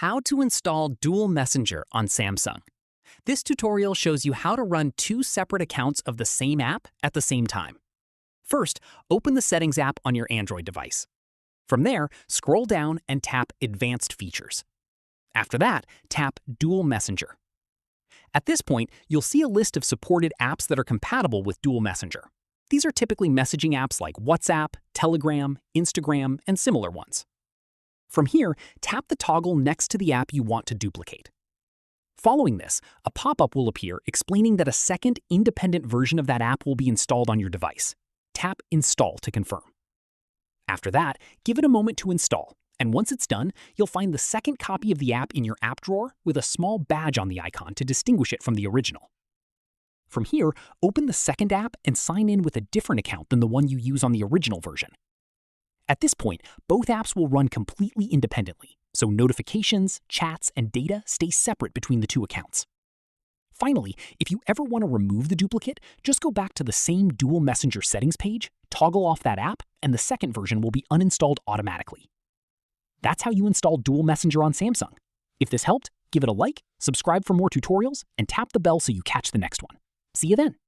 How to install Dual Messenger on Samsung. This tutorial shows you how to run two separate accounts of the same app at the same time. First, open the Settings app on your Android device. From there, scroll down and tap Advanced Features. After that, tap Dual Messenger. At this point, you'll see a list of supported apps that are compatible with Dual Messenger. These are typically messaging apps like WhatsApp, Telegram, Instagram, and similar ones. From here, tap the toggle next to the app you want to duplicate. Following this, a pop-up will appear explaining that a second independent version of that app will be installed on your device. Tap Install to confirm. After that, give it a moment to install, and once it's done, you'll find the second copy of the app in your app drawer with a small badge on the icon to distinguish it from the original. From here, open the second app and sign in with a different account than the one you use on the original version. At this point, both apps will run completely independently, so notifications, chats, and data stay separate between the two accounts. Finally, if you ever want to remove the duplicate, just go back to the same Dual Messenger settings page, toggle off that app, and the second version will be uninstalled automatically. That's how you install Dual Messenger on Samsung. If this helped, give it a like, subscribe for more tutorials, and tap the bell so you catch the next one. See you then!